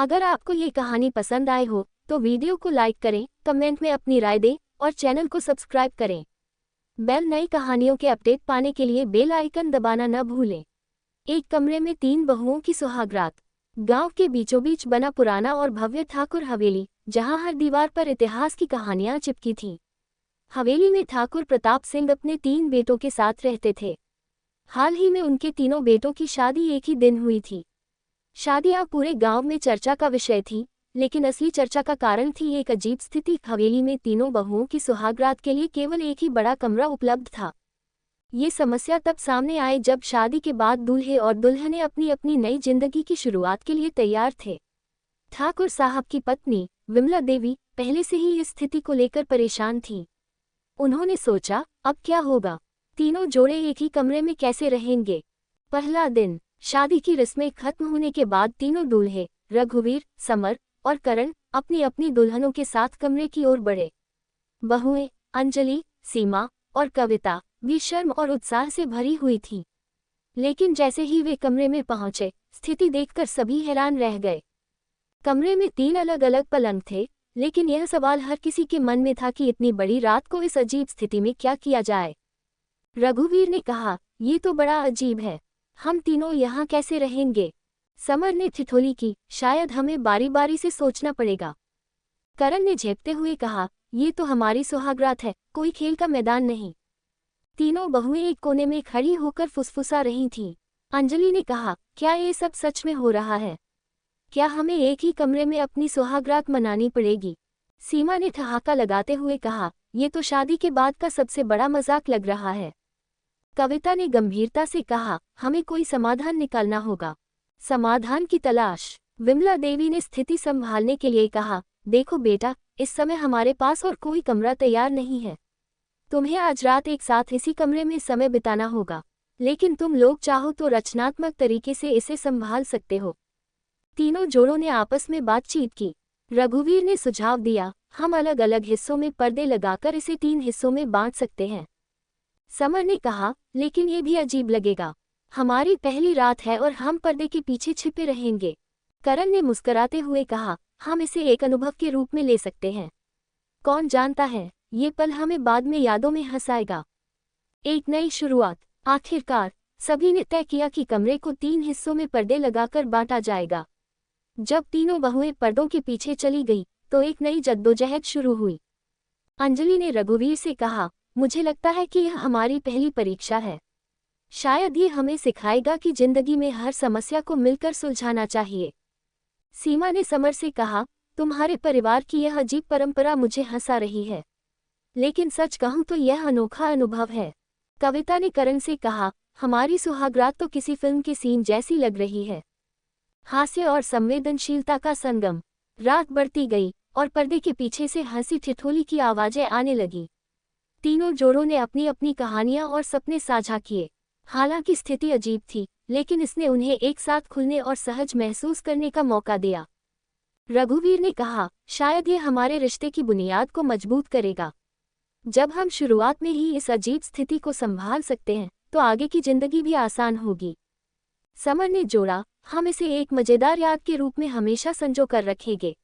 अगर आपको ये कहानी पसंद आए हो तो वीडियो को लाइक करें, कमेंट में अपनी राय दें और चैनल को सब्सक्राइब करें। नई कहानियों के अपडेट पाने के लिए बेल आइकन दबाना न भूलें। एक कमरे में 3 बहुओं की सुहागरात। गांव के बीचों बीच बना पुराना और भव्य ठाकुर हवेली, जहां हर दीवार पर इतिहास की कहानियां चिपकी थीं। हवेली में ठाकुर प्रताप सिंह अपने 3 बेटों के साथ रहते थे। हाल ही में उनके तीनों बेटों की शादी एक ही दिन हुई थी। शादियां पूरे गांव में चर्चा का विषय थी, लेकिन असली चर्चा का कारण थी एक अजीब स्थिति। हवेली में तीनों बहुओं की सुहागरात के लिए केवल एक ही बड़ा कमरा उपलब्ध था। ये समस्या तब सामने आई जब शादी के बाद दूल्हे और दुल्हनें अपनी अपनी नई जिंदगी की शुरुआत के लिए तैयार थे। ठाकुर साहब की पत्नी विमला देवी पहले से ही इस स्थिति को लेकर परेशान थी। उन्होंने सोचा, अब क्या होगा? तीनों जोड़े एक ही कमरे में कैसे रहेंगे? पहला दिन। शादी की रस्में खत्म होने के बाद तीनों दूल्हे रघुवीर, समर और करण अपनी अपनी दुल्हनों के साथ कमरे की ओर बढ़े। बहुएं अंजलि, सीमा और कविता भी शर्म और उत्साह से भरी हुई थीं। लेकिन जैसे ही वे कमरे में पहुंचे, स्थिति देखकर सभी हैरान रह गए। कमरे में 3 अलग अलग पलंग थे, लेकिन यह सवाल हर किसी के मन में था कि इतनी बड़ी रात को इस अजीब स्थिति में क्या किया जाए। रघुवीर ने कहा, ये तो बड़ा अजीब है, हम तीनों यहाँ कैसे रहेंगे? समर ने ठिठोली की, शायद हमें बारी बारी से सोचना पड़ेगा। करण ने झेपते हुए कहा, ये तो हमारी सुहागरात है, कोई खेल का मैदान नहीं। तीनों बहुएं एक कोने में खड़ी होकर फुसफुसा रही थीं। अंजलि ने कहा, क्या ये सब सच में हो रहा है? क्या हमें एक ही कमरे में अपनी सुहागरात मनानी पड़ेगी? सीमा ने ठहाका लगाते हुए कहा, ये तो शादी के बाद का सबसे बड़ा मजाक लग रहा है। कविता ने गंभीरता से कहा, हमें कोई समाधान निकालना होगा। समाधान की तलाश। विमला देवी ने स्थिति संभालने के लिए कहा, देखो बेटा, इस समय हमारे पास और कोई कमरा तैयार नहीं है। तुम्हें आज रात एक साथ इसी कमरे में समय बिताना होगा, लेकिन तुम लोग चाहो तो रचनात्मक तरीके से इसे संभाल सकते हो। तीनों जोड़ों ने आपस में बातचीत की। रघुवीर ने सुझाव दिया, हम अलग अलग हिस्सों में पर्दे लगाकर इसे 3 हिस्सों में बांट सकते हैं। समर ने कहा, लेकिन ये भी अजीब लगेगा, हमारी पहली रात है और हम पर्दे के पीछे छिपे रहेंगे। करण ने मुस्कुराते हुए कहा, हम इसे एक अनुभव के रूप में ले सकते हैं। कौन जानता है, ये पल हमें बाद में यादों में हंसाएगा। एक नई शुरुआत। आखिरकार सभी ने तय किया कि कमरे को 3 हिस्सों में पर्दे लगाकर बांटा जाएगा। जब तीनों बहुएं पर्दों के पीछे चली गई, तो एक नई जद्दोजहद शुरू हुई। अंजलि ने रघुवीर से कहा, मुझे लगता है कि यह हमारी पहली परीक्षा है। शायद ये हमें सिखाएगा कि जिंदगी में हर समस्या को मिलकर सुलझाना चाहिए। सीमा ने समर से कहा, तुम्हारे परिवार की यह अजीब परंपरा मुझे हंसा रही है, लेकिन सच कहूं तो यह अनोखा अनुभव है। कविता ने करण से कहा, हमारी सुहागरात तो किसी फिल्म के सीन जैसी लग रही है। हास्य और संवेदनशीलता का संगम। रात बढ़ती गई और पर्दे के पीछे से हंसी ठिठोली की आवाजें आने लगी। तीनों जोड़ों ने अपनी अपनी कहानियां और सपने साझा किए। हालांकि स्थिति अजीब थी, लेकिन इसने उन्हें एक साथ खुलने और सहज महसूस करने का मौका दिया। रघुवीर ने कहा, शायद ये हमारे रिश्ते की बुनियाद को मजबूत करेगा। जब हम शुरुआत में ही इस अजीब स्थिति को संभाल सकते हैं, तो आगे की जिंदगी भी आसान होगी। समर ने जोड़ा, हम इसे एक मजेदार याद के रूप में हमेशा संजो कर रखेंगे।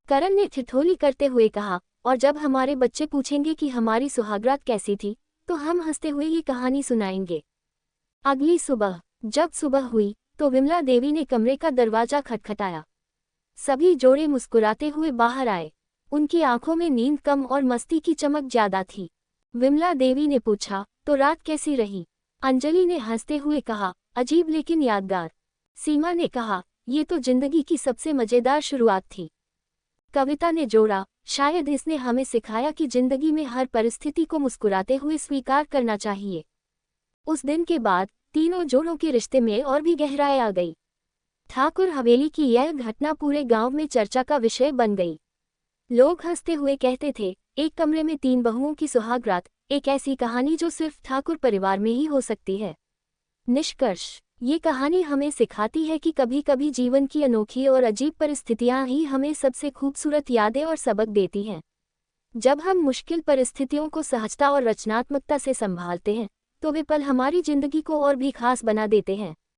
करण ने ठिठोली करते हुए कहा, और जब हमारे बच्चे पूछेंगे कि हमारी सुहागरात कैसी थी, तो हम हंसते हुए ये कहानी सुनाएंगे। अगली सुबह। जब सुबह हुई, तो विमला देवी ने कमरे का दरवाजा खटखटाया। सभी जोड़े मुस्कुराते हुए बाहर आए। उनकी आंखों में नींद कम और मस्ती की चमक ज्यादा थी। विमला देवी ने पूछा, तो रात कैसी रही? अंजलि ने हंसते हुए कहा, अजीब लेकिन यादगार। सीमा ने कहा, ये तो जिंदगी की सबसे मजेदार शुरुआत थी। कविता ने जोड़ा, शायद इसने हमें सिखाया कि जिंदगी में हर परिस्थिति को मुस्कुराते हुए स्वीकार करना चाहिए। उस दिन के बाद तीनों जोड़ों के रिश्ते में और भी गहराई आ गई। ठाकुर हवेली की यह घटना पूरे गांव में चर्चा का विषय बन गई। लोग हंसते हुए कहते थे, एक कमरे में 3 बहुओं की सुहागरात, एक ऐसी कहानी जो सिर्फ ठाकुर परिवार में ही हो सकती है। निष्कर्ष। ये कहानी हमें सिखाती है कि कभी कभी जीवन की अनोखी और अजीब परिस्थितियां ही हमें सबसे खूबसूरत यादें और सबक देती हैं। जब हम मुश्किल परिस्थितियों को सहजता और रचनात्मकता से संभालते हैं, तो वे पल हमारी जिंदगी को और भी खास बना देते हैं।